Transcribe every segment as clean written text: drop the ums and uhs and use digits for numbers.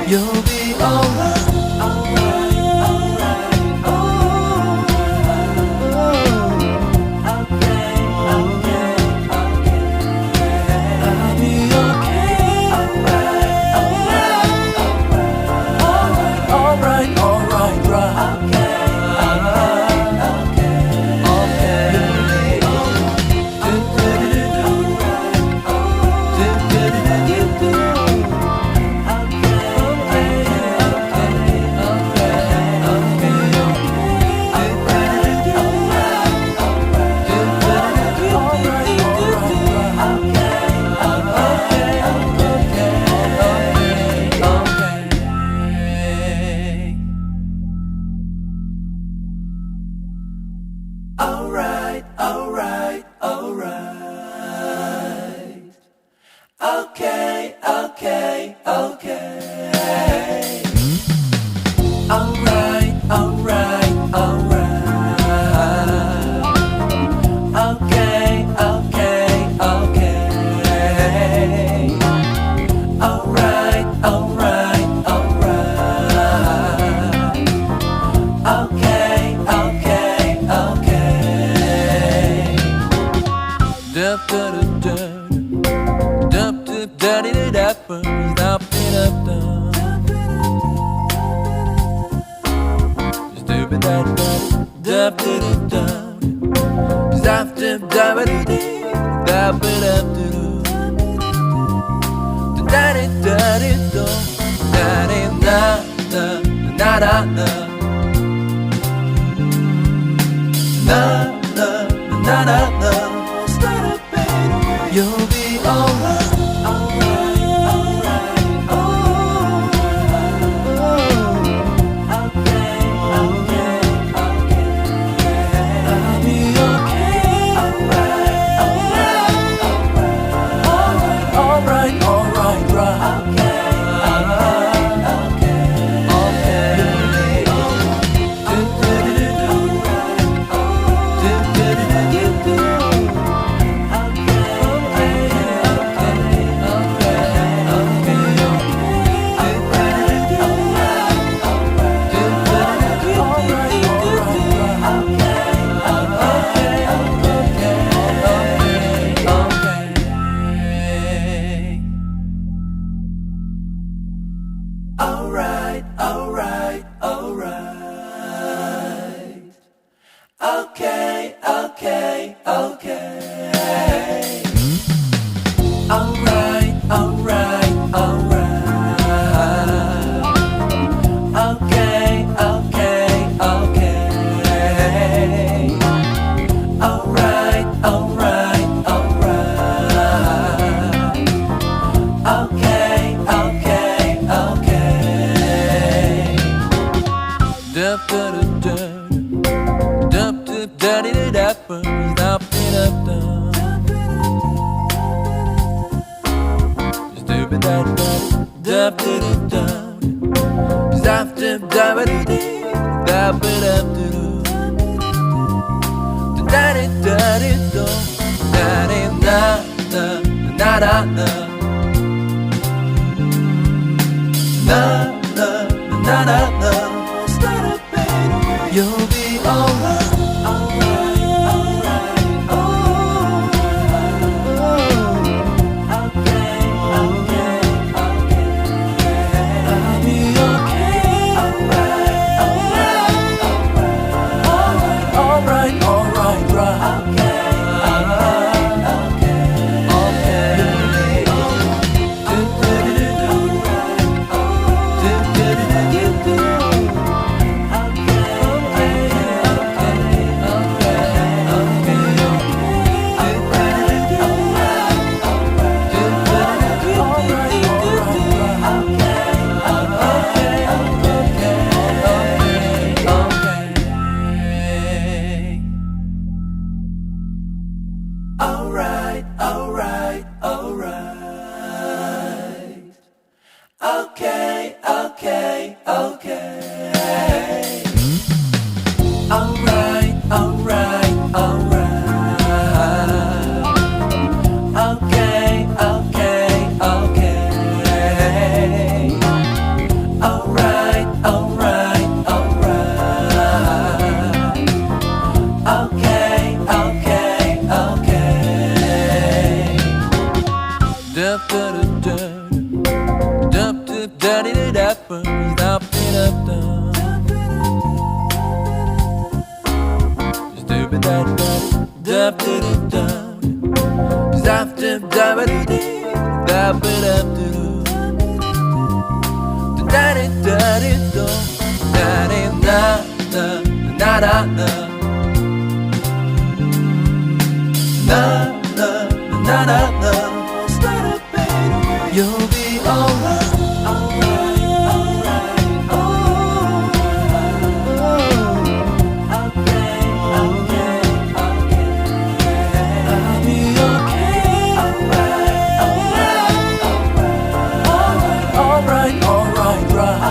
You'll be alright, alright, alright, okay, okay, okay. I'll be okay, alright, alright, alright, alright, right. Alright, alright, alright. Okay, okay, okay. Alright, alright, alright. Okay, okay, okay. Alright, alright, alright. Okay, okay, okay. Dup dup dup dup dup dup dup dup dup stupid dup dup dup dup zap dup dup dup dup da da da da da da da da na na na. You'll be alright, alright, alright, okay, okay, okay. I'll be okay, alright, alright, alright, alright, right. Okay, okay, okay. Alright, alright, alright. Okay, okay, okay. Alright, alright, alright. Okay, okay, okay. Alright, alright, alright. Okay, okay, okay. Dup dup dup dup dup dup dup dup stupid dup dup dup dup zap dup dup dup dup da da da da da da da da na na na. You'll be alright, alright, alright, okay, okay, okay. I'll be okay, alright, alright, alright, right. Okay, okay, okay. Dup da da da, dup dup da da da da, dup da da. Dup da da, dup da da da, dup dup da da da, dup da da da. Da da da da da, da da da da da da. Na na na na na. You'll be alright, alright, alright, oh, okay, okay, okay. I'll be okay, alright, alright, alright, alright, alright, right.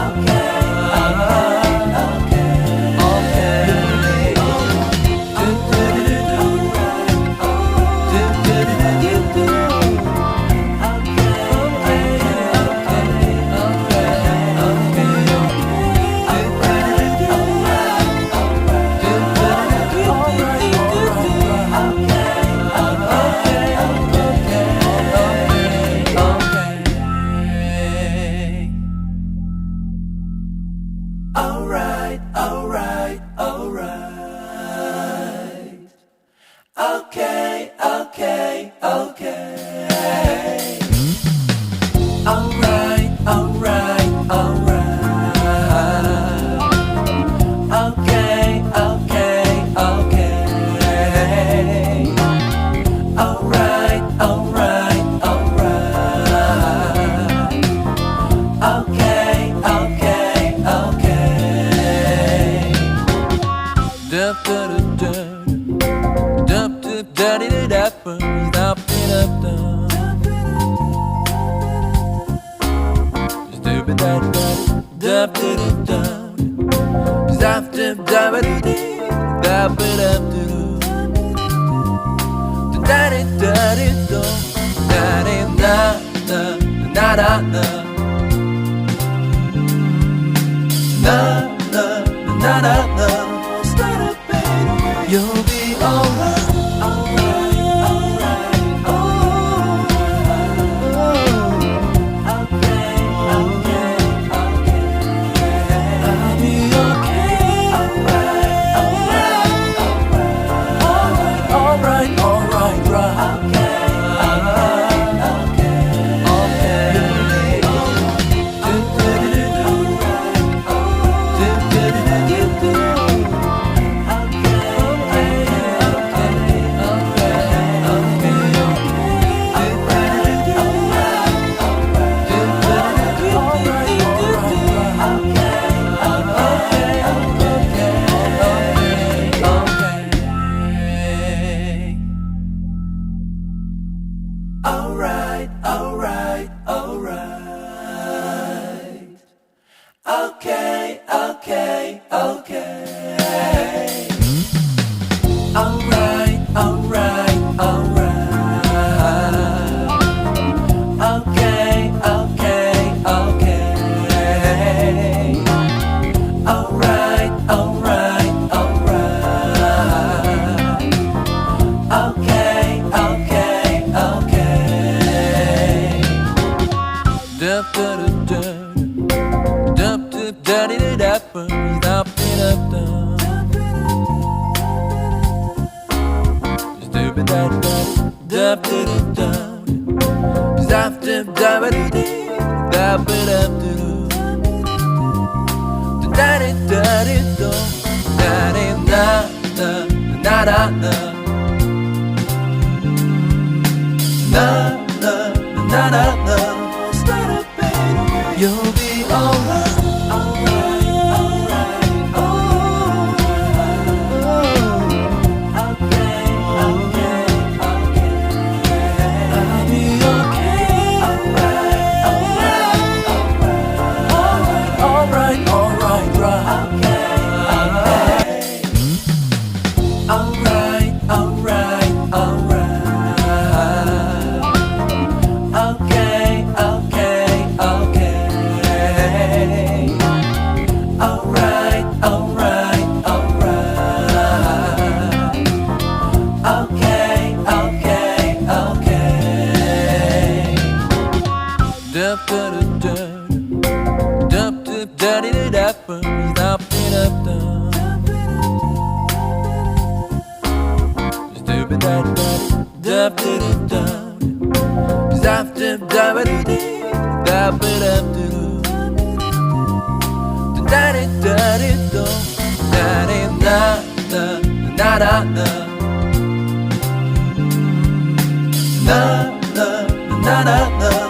Alright, alright, alright. Okay, okay, okay. Alright, alright, alright. Okay, okay, okay. Alright, alright, alright. Okay, okay, okay. Dup da da da, dup dup da da da da, dup da da. Dup da da, dup da da da, dup dup da da da, dup da da. Da da da da da, da da da da da. Na na na na na. You'll be alright, alright, alright, oh, okay, okay, okay. I'll be okay, alright, alright, alright, alright, right. Alright, alright, alright. Okay, okay, okay. Alright, alright, alright. Okay, okay, okay. Alright, alright, alright. Okay, okay, okay. Dup da da da, dup dup da da da da, dup da da. Dup da da, dup da da, dup dup da da da, dup da da. Da da da da da, da da da da da. Na na na na na. You'll be alright, alright, alright, oh, okay, okay, okay. I'll be okay, alright, alright, alright, alright, right. Alright, alright, alright. Okay. dip da ba do dee da ba da do da da da da do da da da da da da da da da da